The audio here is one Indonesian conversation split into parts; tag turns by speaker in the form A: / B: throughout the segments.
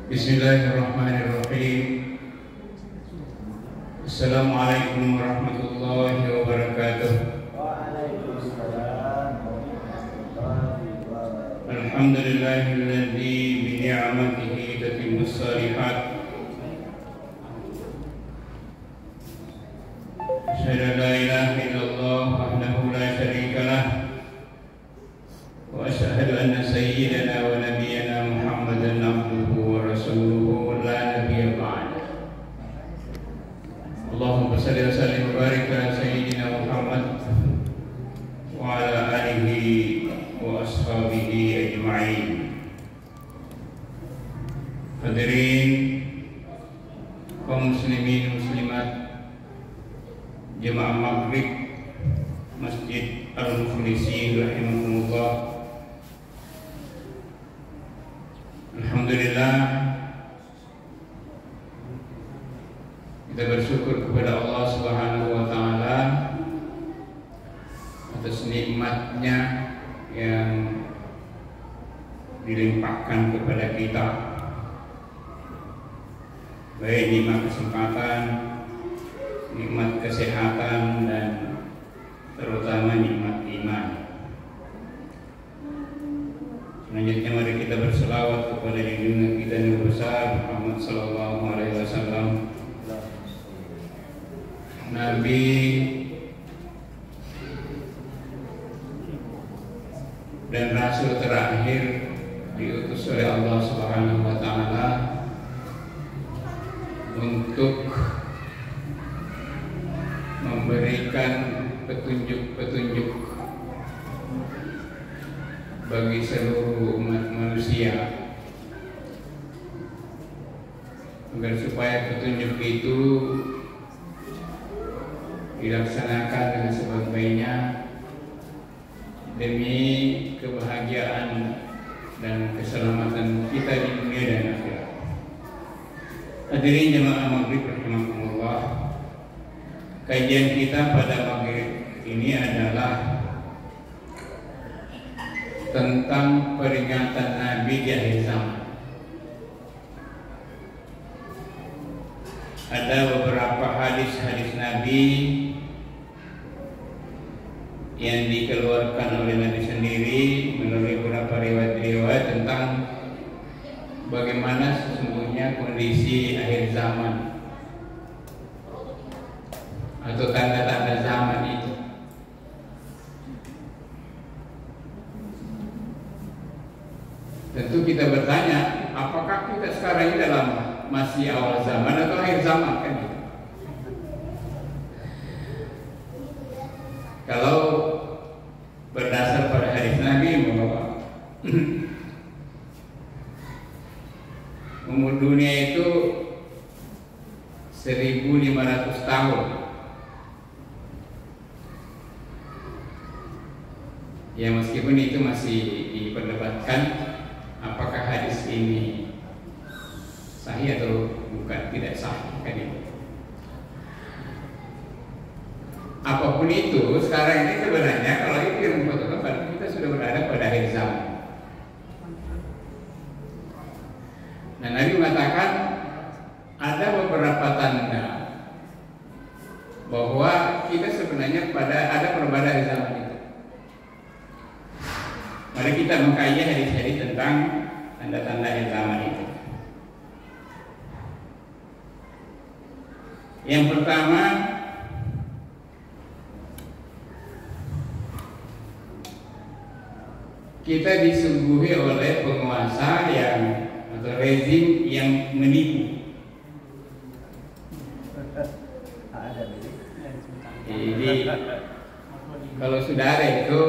A: Bismillahirrahmanirrahim. Assalamualaikum warahmatullahi wabarakatuh.
B: Waalaikumsalam warahmatullahi wabarakatuh.
A: Alhamdulillahilladzi bi ni'matihi tatimmus shalihat. Asyhadu an la ilaha illallah wahdahu la syarika lah. Wa asyhadu anna sayyidana wa nabiyyana Muhammadan abduhu wa rasuluhu la nabiyya ba'da. Allahumma shalli wa sallim wa barik ala sayyidina Muhammad wa ala alihi wa ashabihi ajma'in. Hadirin kaum muslimin muslimat jemaah maghrib Masjid Al-Muflisin rahimahumullah. Alhamdulillah, kita bersyukur kepada Allah Subhanahu wa Ta'ala atas nikmatnya yang dilimpahkan kepada kita, baik nikmat kesempatan, nikmat kesehatan, dan terutama nikmat iman. Selanjutnya mari kita berselawat kepada junjungan kita yang besar Muhammad sallallahu alaihi wasallam, Nabi dan Rasul terakhir diutus oleh Allah Subhanahu wa Ta'ala untuk memberikan petunjuk-petunjuk bagi seluruh umat manusia, agar supaya petunjuk itu dilaksanakan dengan sebaik-baiknya demi kebahagiaan dan keselamatan kita di dunia dan akhirat. Hadirin jemaah maghrib rahimakumullah, kajian kita pada maghrib ini adalah tentang peringatan Nabi di akhir zaman. Ada beberapa hadis-hadis Nabi yang dikeluarkan oleh Nabi sendiri melalui beberapa riwayat-riwayat tentang bagaimana sesungguhnya kondisi akhir zaman atau tanda-tanda zaman itu. Tentu kita bertanya, apakah kita sekarang ini dalam masih awal zaman atau akhir zaman, kan gitu. Kalau berdasar pada hadis Nabi bahwa umur dunia itu 1500 tahun. Ya, meskipun itu masih diperdebatkan apakah hadis ini sahih atau bukan, tidak sahih, kan itu. Apapun itu, sekarang ini sebenarnya kalau itu yang membutuhkan, berarti kita sudah berada pada akhir zaman. Nah, Nabi mengatakan ada beberapa tanda bahwa kita sebenarnya ada pada akhir zaman itu. Mari kita mengkaji hadis-hadis tentang tanda-tanda akhir zaman itu. Yang pertama, kita disuguhi oleh penguasa atau rezim yang menipu. Jadi kalau sudah ada itu,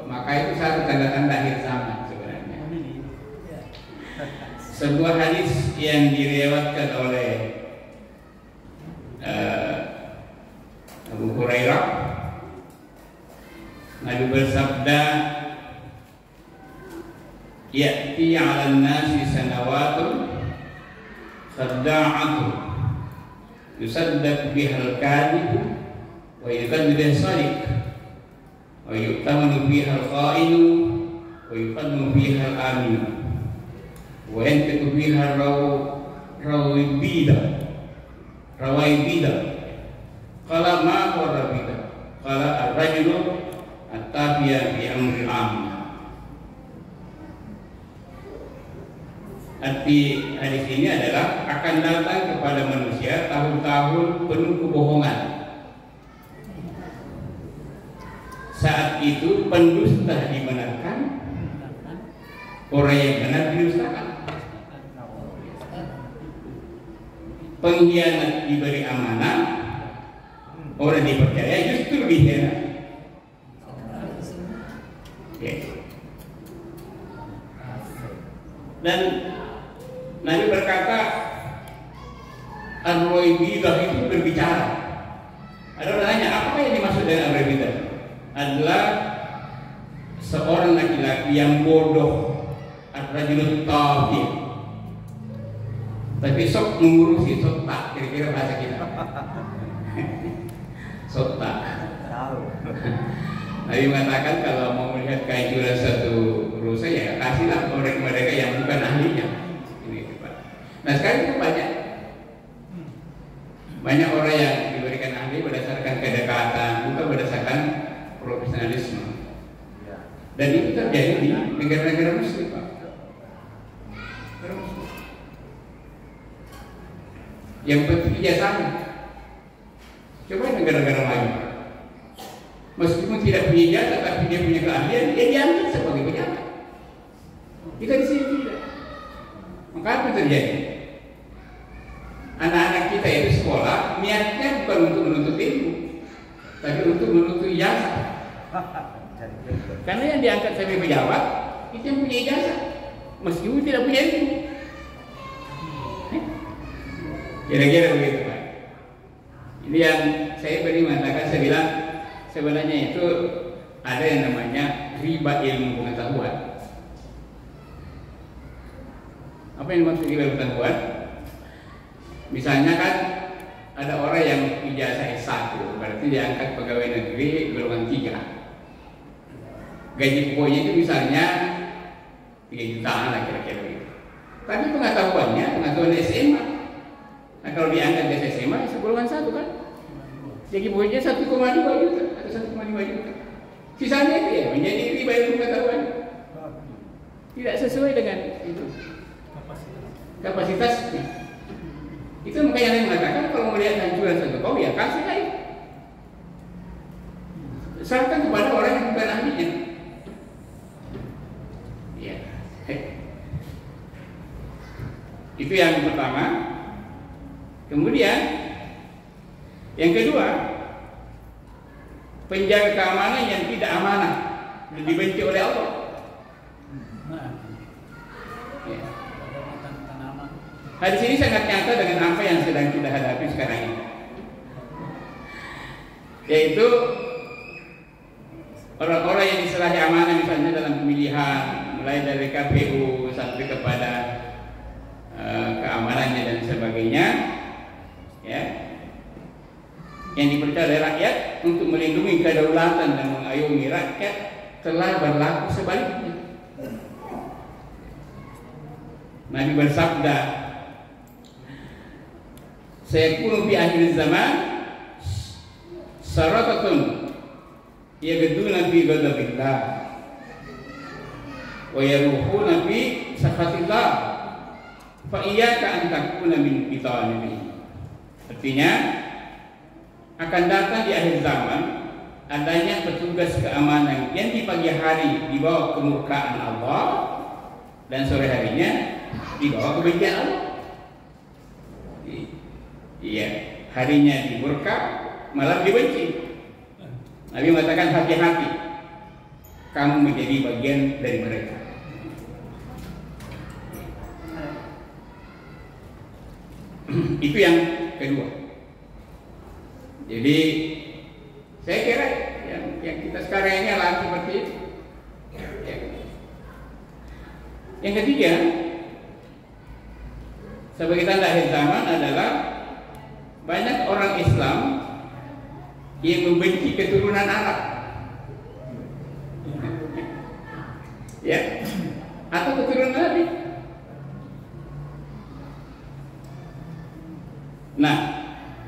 A: maka itu satu tanda-tanda akhir zaman sebenarnya. Sebuah hadis yang diriwayatkan oleh Abu Hurairah, Nabi bersabda, "Ya'ti 'alan nasi sanawatun khadda'atun yusaddaq bihal kadhib wa yukadzib as-sadiq wa yu'tamanu bihal kha'inu wa yuqaddamu bihal amin." wa yantiqu biha rawaibida. Qala ma huwa rabida? Qala ar-rajulu at-tabiya bi amri am. Arti hadis ini adalah akan datang kepada manusia tahun-tahun penuh kebohongan. Saat itu pendusta dibenarkan, orang yang benar didustakan. Pengkhianat diberi amanah, orang dipercaya justru dikhianati. Dan Nabi berkata, Ar-Ruwaibidah itu berbicara. Ada orang tanya, apa yang dimaksud dengan Ar-Ruwaibidah? Adalah seorang laki-laki yang bodoh, ar-rajulun tafi, tapi sok mengurusi, sok tak, kira-kira bahasa kita. Sok tak. Nabi mengatakan kalau mau melihat kehancuran satu rusa, ya kasihlah mereka yang bukan ahlinya. Nah sekarang itu banyak orang yang diberikan ahli berdasarkan kedekatan, bukan berdasarkan profesionalisme. Dan itu terjadi di negara-negara Muslim, Pak. Yang penting ijazahnya. Coba negara-negara lain, meskipun tidak punya ijazah tapi dia punya keahlian, dia diangkat sebagai pejabat. Kita di sini tidak. Maka apa terjadi? Anak-anak kita itu sekolah niatnya bukan untuk menuntut ilmu, tapi untuk menuntut ijazah. Karena yang diangkat sebagai pejabat itu yang punya ijazah, meskipun tidak punya ilmu. Kira-kira begitu, Pak. Ini yang saya beri mengatakan, saya bilang sebenarnya itu ada yang namanya riba ilmu pengetahuan. Apa yang dimaksud riba pengetahuan? Misalnya kan ada orang yang ijazah S1, berarti diangkat pegawai negeri golongan 3. Gaji pokoknya itu misalnya 3 jutaan lah kira-kira gitu. Tapi pengetahuan SMA. Nah kalau diangkat di SMA golongan 1 kan, gaji pokoknya 1,2 juta atau 1,5 juta. Sisanya itu ya menjadi riba ilmu pengetahuan. Tidak sesuai dengan itu kapasitasnya. Itu makanya yang mengatakan kalau melihat hancuran satu kaum, ya kasih lain. Serahkan kepada orang yang bukan ahlinya. Ya. Itu yang pertama. Kemudian yang kedua, penjaga keamanan yang tidak amanah dan dibenci oleh Allah. Ya. Hadis ini sangat nyata dengan apa yang sedang kita hadapi sekarang ini, yaitu orang-orang yang diserahi amanah misalnya dalam pemilihan, mulai dari KPU sampai kepada keamanannya dan sebagainya, ya, yang dipercaya oleh rakyat untuk melindungi kedaulatan dan mengayomi rakyat telah berlaku sebaliknya. Nabi bersabda, sayakunu fi akhir zaman saratatun yaghduna fi ghadabillah wa yaruhuna fi sakhatillah fa iyyaka an takuna min fitanihi. Artinya akan datang di akhir zaman adanya petugas keamanan yang di pagi hari dibawa kemurkaan Allah dan sore harinya dibawa kebencian Allah. Iya, harinya dimurka, malam dibenci. Nabi mengatakan hati-hati, kamu menjadi bagian dari mereka. Itu yang kedua. Jadi saya kira yang kita sekarang ini alami seperti itu. Yang ketiga, sebagai tanda akhir zaman adalah banyak orang Islam yang membenci keturunan Arab, ya, atau keturunan Nabi. Nah,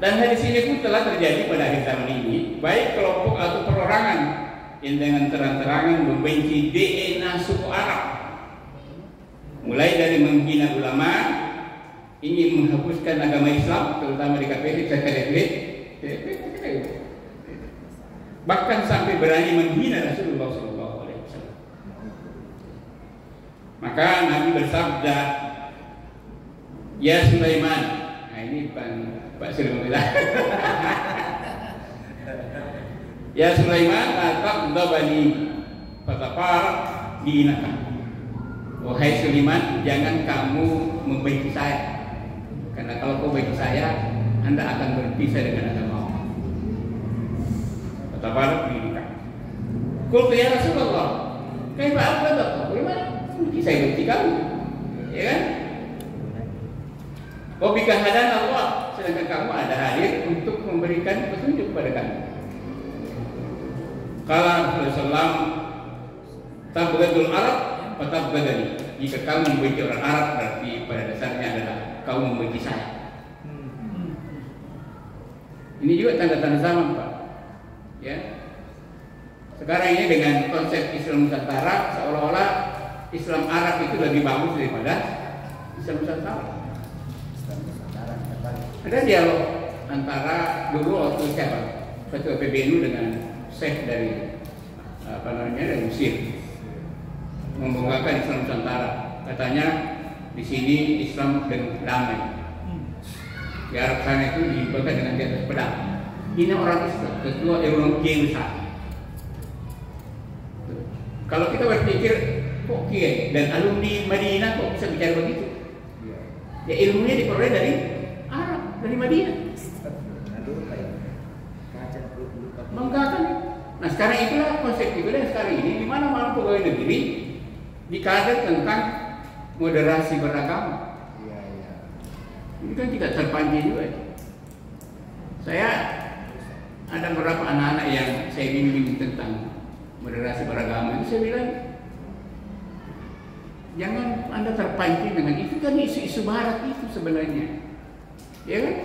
A: dan hadis ini pun telah terjadi pada akhir zaman ini, baik kelompok atau perorangan yang dengan terang-terangan membenci DNA suku Arab, mulai dari menghina ulama, ingin menghapuskan agama Islam, terutama di KPD, bahkan sampai berani menghina Rasulullah SAW. Maka Nabi bersabda, "Ya Sulaiman," nah ini Pak Sulaiman bilang, "Ya Sulaiman, taqdabani fatafar dinaka." Wahai Sulaiman, jangan kamu membenci saya, karena kalau kau benci saya, Anda akan berpisah dengan agama. Fatafar dinaka. Qultu ya Rasulullah, kaifa aqdab? Bagaimana? Saya benci kamu, ya kan? Wabika hadan Allah, sedangkan kamu ada hadir untuk memberikan petunjuk kepada kami. Kala Rasulullah, tabghadul Arab, fatabghadani. Jika kamu membenci orang Arab, berarti pada dasarnya adalah kamu membenci saya. Ini juga tanda-tanda zaman, Pak. Ya. Sekarang ini dengan konsep Islam Nusantara, seolah-olah Islam Arab itu lebih bagus daripada Islam Nusantara. Ada dialog antara dulu waktu siapa? Ketua PBNU dengan Syekh dari dari Mesir, membongkarkan Islam Nusantara. Katanya di sini Islam dan damai. Di Arab sana itu dibongkar dengan di atas pedang. Ini orang Islam, ketua Euro besar. Kalau kita berpikir, kok kiai dan alumni Madinah kok bisa bicara begitu? Ya ilmunya diperoleh dari Arab, dari Madinah. Banggakan. Nah sekarang itulah konsep itulah sekarang ini di mana mana pegawai negeri dikader tentang moderasi beragama. Ini kan tidak terpancing juga. Saya ada beberapa anak-anak yang saya bimbing tentang moderasi beragama itu, saya bilang jangan Anda terpancing dengan itu, kan isu-isu barat itu sebenarnya, ya kan?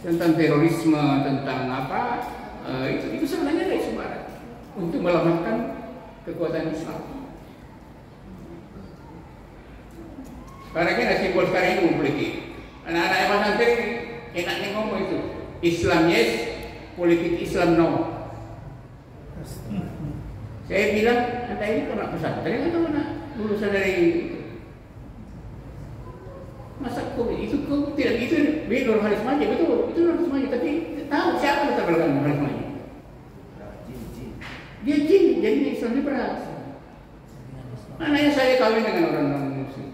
A: Tentang terorisme, tentang apa, itu sebenarnya ada isu barat untuk melemahkan kekuatan Islam. Sekarang kan ada simbol sekarang ini politik. Anak-anak yang santri enaknya ngomong itu Islam yes, politik Islam no. Saya bilang, Anda ini pernah pesantren atau mana lulusan dari masa itu kok tidak itu Nur Haris Maji, betul itu Nur Haris Maji, tapi tahu siapa latar belakang Nur Haris Maji? Dia jin, jadi Islam liberal. Anaknya saya kawin dengan orang Muslim.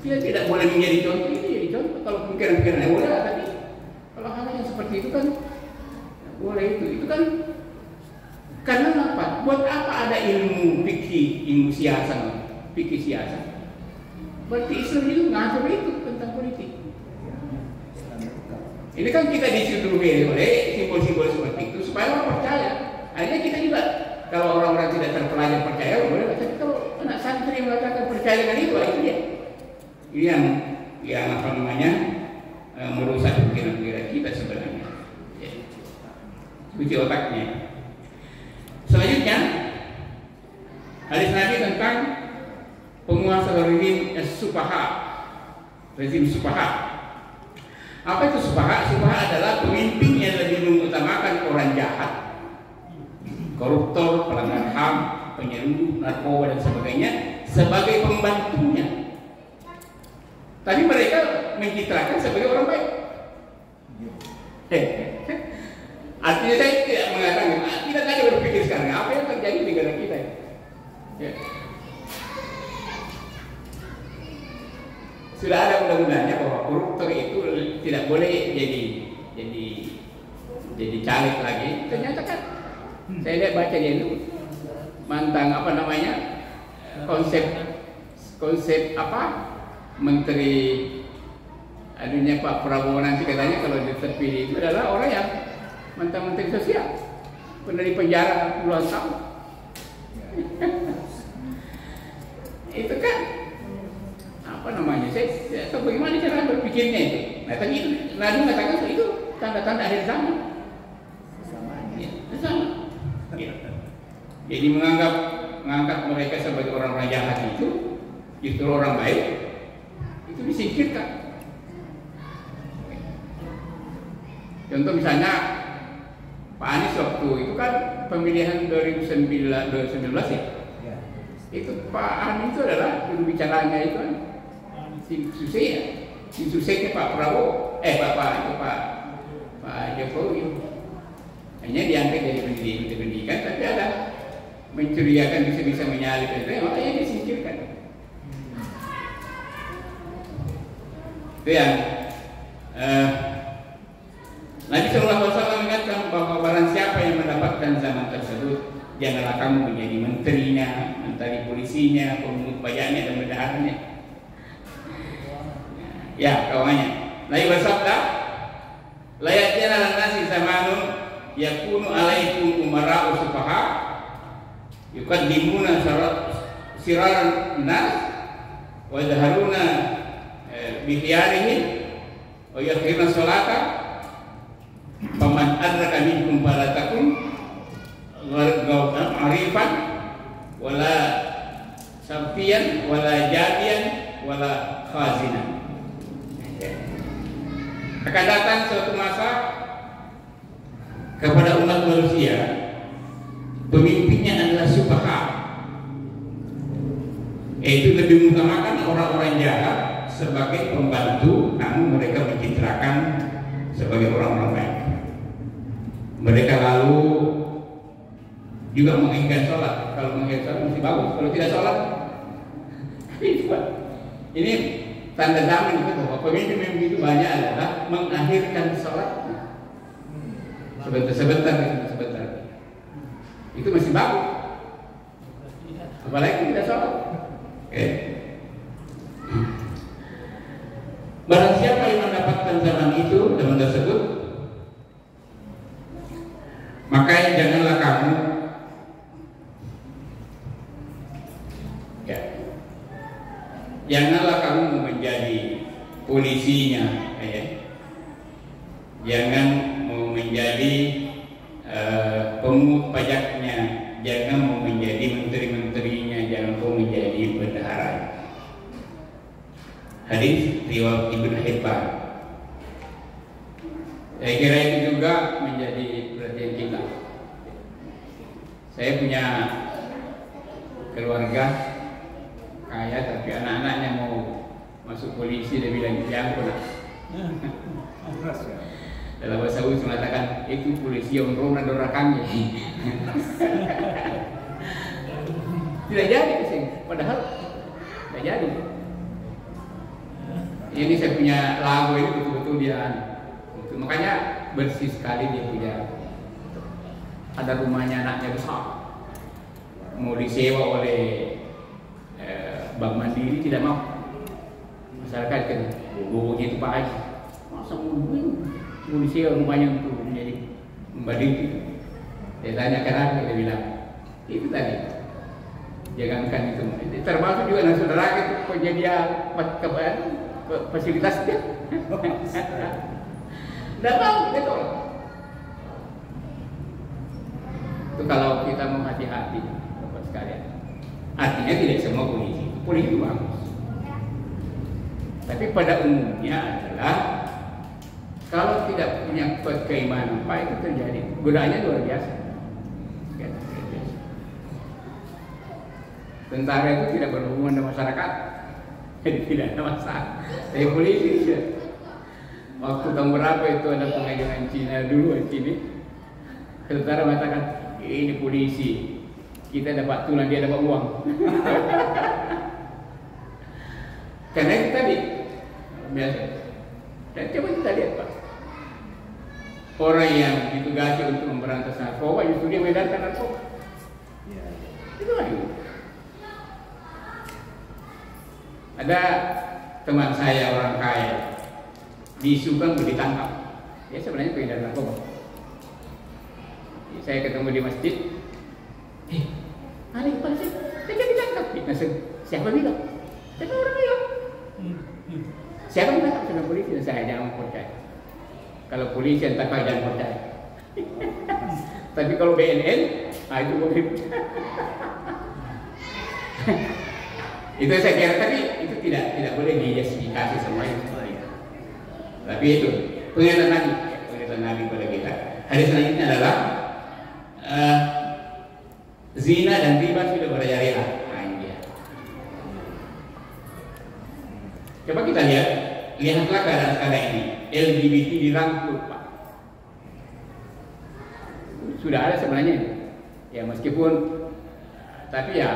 A: Dia tidak boleh menjadi contoh, itu jadi contoh kalau pemikiran-pemikiran yang boleh, tapi kalau hal yang seperti itu kan boleh itu kan. Karena apa? Buat apa ada ilmu fikih, ilmu siasat, fikih siasat? Berarti Islam itu ngatur itu tentang politik. Ini kan kita disuduhi oleh simbol-simbol seperti itu supaya orang percaya. Akhirnya kita juga kalau orang-orang tidak terpelajar percaya boleh, tapi kalau anak santri mengatakan percaya dengan itu dia. Ini yang apa namanya merusak pikiran-pikiran kita sebenarnya. Cuci otaknya. Selanjutnya, hadis Nabi tentang penguasa rezim supaha. Apa itu supaha? Supaha adalah pemimpin yang lebih mengutamakan orang jahat, koruptor, pelanggar HAM, penyelundup, narkoba dan sebagainya sebagai pembantunya. Tapi mereka mencitrakan sebagai orang baik. Artinya saya tidak mengatakan, kita saja berpikir sekarang apa yang terjadi di negara kita. Ya. Sudah ada undang-undangnya bahwa koruptor itu tidak boleh jadi caleg lagi. Ternyata kan saya lihat baca dia itu mantan apa namanya konsep apa menteri adunya Pak Prabowo nanti katanya kalau terpilih itu adalah orang yang mantan menteri sosial, pernah di penjara puluhan tahun. Itu kan apa namanya, saya tahu bagaimana cara berpikirnya itu. Nah tadi itu Nabi mengatakan itu tanda-tanda akhir zaman. Ya, sama. Ya. Jadi mengangkat mereka sebagai orang-orang jahat itu, justru orang baik itu disingkirkan. Contoh misalnya Pak Anies waktu itu kan pemilihan 2019 ya. Itu Pak Anies itu adalah juru bicaranya itu kan tim sukses ya. Tim suksesnya Pak Prabowo, Pak Jokowi. Hanya diangkat dari pendidikan, tapi ada mencurigakan bisa menyalip itu, makanya disingkirkan. Itu yang Nabi SAW mengatakan bahwa barang siapa yang mendapatkan zaman tersebut, janganlah kamu menjadi menterinya, menteri polisinya, pemungut pajaknya dan bendaharanya. Ya, kawannya. Nabi bersabda, la ya'tina lan-nasi zamanun yakunu alaikum umara'u sufaha yuqaddimuna siraran nas wa yadharuna bi khiyarihim wa yakhiruna salata faman adraka minkum fala takun arifan wala safiyan wala jadiyan wala khazinan. Akan datang suatu masa kepada umat manusia, pemimpinnya adalah sufaha, yaitu lebih mengutamakan orang-orang jahat sebagai pembantu, namun mereka mencitrakan sebagai orang-orang baik. Mereka lalu juga menginginkan sholat. Kalau menginginkan sholat mesti bagus. Kalau tidak sholat, ini tanda zaman itu bahwa pemimpin itu banyak adalah mengakhirkan sholat. Sebentar. Itu masih bagus. Apalagi tidak sholat. Barang siapa yang mendapatkan zaman itu, zaman tersebut, maka janganlah kamu janganlah kamu menjadi polisinya, jangan mau menjadi pemungut pajaknya, jangan mau menjadi menteri-menterinya, jangan mau menjadi bendahara. Hadis riwayat Ibnu Hibban. Saya kira itu juga menjadi perhatian kita. Saya punya keluarga kaya, tapi anak-anaknya mau masuk polisi, dia bilang ya ampun. Dalam bahasa Inggris mengatakan itu polisi yang dora kami. Tidak jadi sih, padahal tidak jadi. Ini saya punya lagu ini betul-betul dia, makanya bersih sekali dia punya. Ada rumahnya anaknya besar, mau disewa oleh Bank Mandiri, tidak mau. Masyarakat kan, bobonya itu Pak Haji, masa mau disewa rumahnya untuk menjadi membanding itu. Dia tanya kenapa, dia bilang itu tadi, jangankan itu, termasuk juga dengan saudara itu penyedia fasilitas dia. Tidak mau, dia tolak. Itu kalau kita mau hati-hati, Bapak sekalian. Artinya tidak semua polisi itu bagus. Tapi pada umumnya adalah kalau tidak punya keimanan, apa itu terjadi? Godaannya luar biasa. Tentara itu tidak berhubungan dengan masyarakat, jadi tidak ada masalah. Tapi polisi ya. Waktu tahun berapa itu ada pengajian Cina dulu di sini, tentara mengatakan ini polisi, kita dapat tulang, dia dapat uang. Karena itu tadi biasa. Dan coba kita lihat Pak, orang yang ditugasi untuk memberantas narkoba justru dia mengedarkan narkoba. Itu lagi. Ada teman saya orang kaya di Subang ditangkap. Dia sebenarnya pengedar narkoba. Saya ketemu di masjid. Hari pas saya ditangkap. Siapa bilang? Siapa orang bilang? Siapa yang takut dengan polisi? Saya jangan percaya. Kalau polisi yang takut jangan percaya. Tapi kalau BNN, itu boleh. Itu saya kira, tapi itu tidak boleh dijustifikasi semuanya. Tapi itu pernyataan Nabi kepada kita. Hadis selanjutnya adalah zina dan riba sudah merajalela. Nah, ini dia. Coba kita lihatlah keadaan sekarang ini. LGBT dirangkul, Pak. Sudah ada sebenarnya. Ya meskipun, tapi ya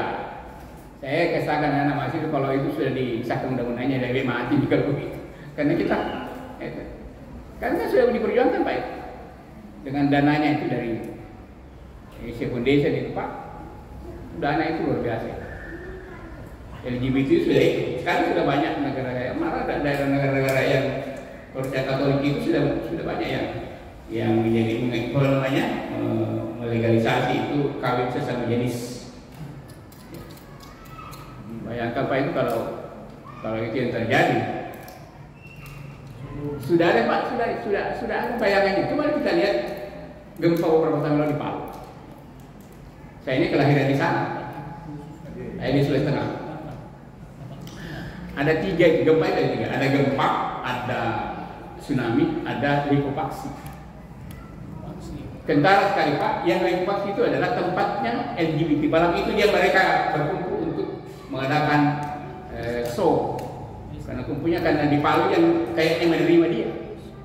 A: saya kesahkan anak mahasiswa kalau itu sudah disahkan undang-undangnya dari mati juga begitu. Karena kita karena sudah diperjuangkan Pak dengan dananya itu dari Asia Foundation itu Pak, dana itu luar biasa. LGBT sudah itu. Sekarang sudah banyak negara yang malah daerah negara-negara yang percaya Katolik itu sudah banyak yang menjadi melegalisasi itu kawin sesama jenis. Bayangkan Pak itu kalau itu yang terjadi. Sudah ada Pak, sudah ada bayangannya. Coba kita lihat gempa beberapa tahun lalu di Palu. Saya ini kelahiran di sana. Saya di Sulawesi Tengah. Ada tiga gempa itu, ada gempa, ada tsunami, ada likuifaksi. Kentara sekali Pak, yang likuifaksi itu adalah tempatnya LGBT. Malam itu mereka berkumpul untuk mengadakan show. Karena kumpulnya karena di Palu yang kayaknya menerima dia.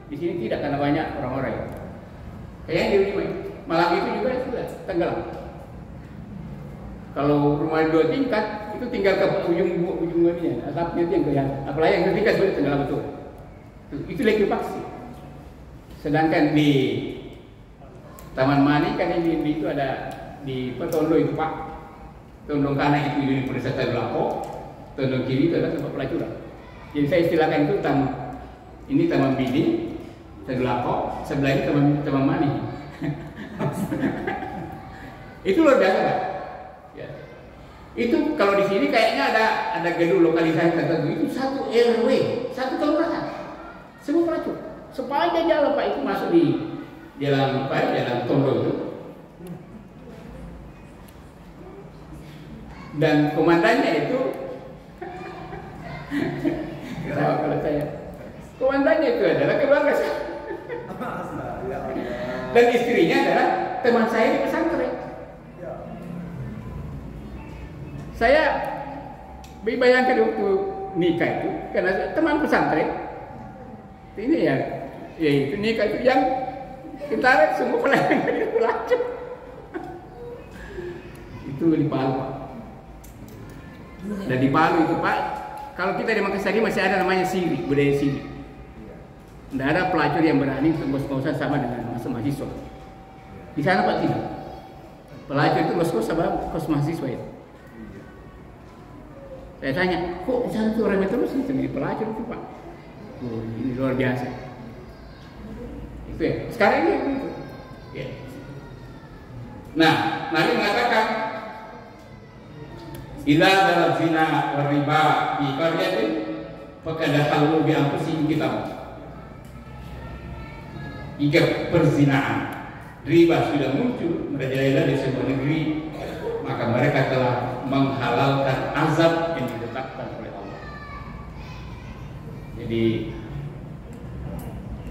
A: Di sini tidak karena banyak orang-orang. Kayaknya diterima. Malam itu juga sudah tenggelam. Kalau rumah 2 tingkat itu tinggal ke ujung-ujungnya, atapnya itu yang kelihatan. Apalagi yang ketiga sudah tenggelam betul. Itu likuifaksi. Sedangkan di Taman Mani kan ini itu ada di Tondo itu Pak. Tondo kanan itu di Desa Tadulako, Tondo kiri itu adalah tempat pelacuran. Jadi saya istilahkan itu Taman Bini, Tadulako, sebelah ini Taman Mani. Itu luar biasa Pak. Ya. Itu kalau di sini kayaknya ada gedung lokalisasi tertentu itu 1 RW, 1 kelurahan, semua pelacur. Sepanjang jalan Pak itu masuk di jalan Tondo itu. Dan komandannya itu ketawa kalau saya. Komandannya itu adalah keluarga saya. Dan istrinya adalah teman saya di pesantren. Saya bayangkan waktu nikah itu, karena teman pesantren ini ya itu nikah itu yang kita semua pelayan dari pelacur. Itu di Palu Pak. Dan di Palu itu Pak, kalau kita di Makassar masih ada namanya siri, budaya siri. Tidak ada pelacur yang berani ngos-ngosan sama dengan mahasiswa. Di sana Pak tidak. Pelacur itu ngos-ngos sama kos mahasiswa itu. Saya tanya, kok di sana tuh orang terus jadi pelacur itu Pak? Oh, ini luar biasa. Itu ya. Sekarang ini itu. Ya. Nah, Nabi mengatakan, "Idza darat zina wa riba fi qaryatin faqad halu bi anfusihim kitab." Jika perzinaan, riba sudah muncul merajalela di sebuah negeri, maka mereka telah menghalalkan azab yang ditetapkan oleh Allah. Jadi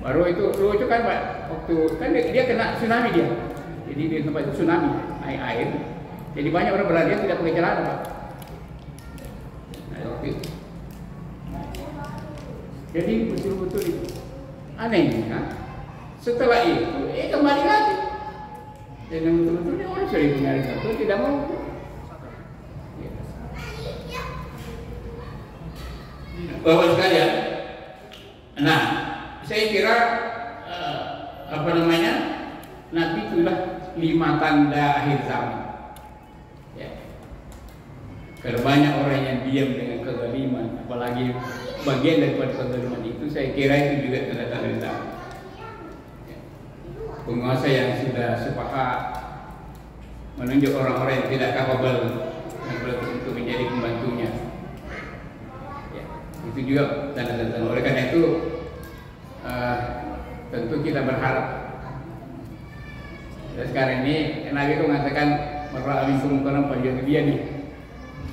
A: baru itu lucu kan Pak, waktu kan dia kena tsunami dia. Jadi di tempat itu tsunami, air. Jadi banyak orang berlarian tidak pakai celana Pak. Nah, waktu itu. Jadi betul-betul itu anehnya. Setelah itu, kembali lagi. Dan yang betul-betulnya orang sudah ditinggalin satu tidak mau. Bapak sekalian, nah saya kira Nabi itulah 5 tanda akhir zaman. Ya. Karena banyak orang yang diam dengan kezaliman, apalagi bagian daripada kezaliman itu, saya kira itu juga tanda-tanda zaman. Penguasa yang sudah sepakat menunjuk orang-orang yang tidak kapabel untuk menjadi pembantunya, ya, itu juga tanda-tanda. Oleh karena itu tentu kita berharap. Dan sekarang ini Nabi itu mengatakan bahwa aminkum munkaran falyughayyirhu biyadihi.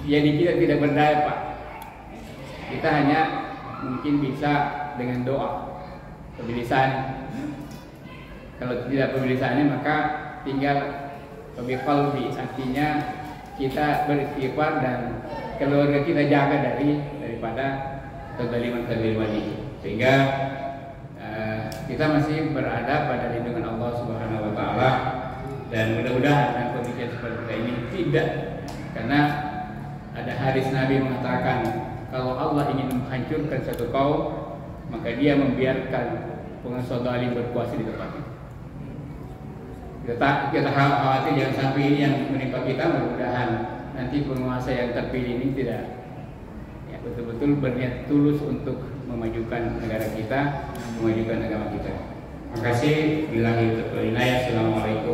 A: Jadi kita tidak berdaya, Pak. Kita hanya mungkin bisa dengan doa, pemilisan. Kalau tidak pemilisannya maka tinggal qalbi, artinya kita beristighfar dan keluarga kita jaga daripada kezaliman ini, sehingga kita masih berada pada lindungan Allah Subhanahu Wa Taala, dan mudah-mudahan dengan kondisi seperti ini tidak, karena ada hadis Nabi mengatakan kalau Allah ingin menghancurkan satu kaum maka Dia membiarkan penguasa zalim berkuasa di tempatnya. Kita khawatir jangan sampai ini yang menimpa kita. Mudah-mudahan nanti penguasa yang terpilih ini tidak betul-betul berniat tulus untuk memajukan negara kita, memajukan agama kita. Terima kasih. Billahi taufiq wal hidayah. Assalamualaikum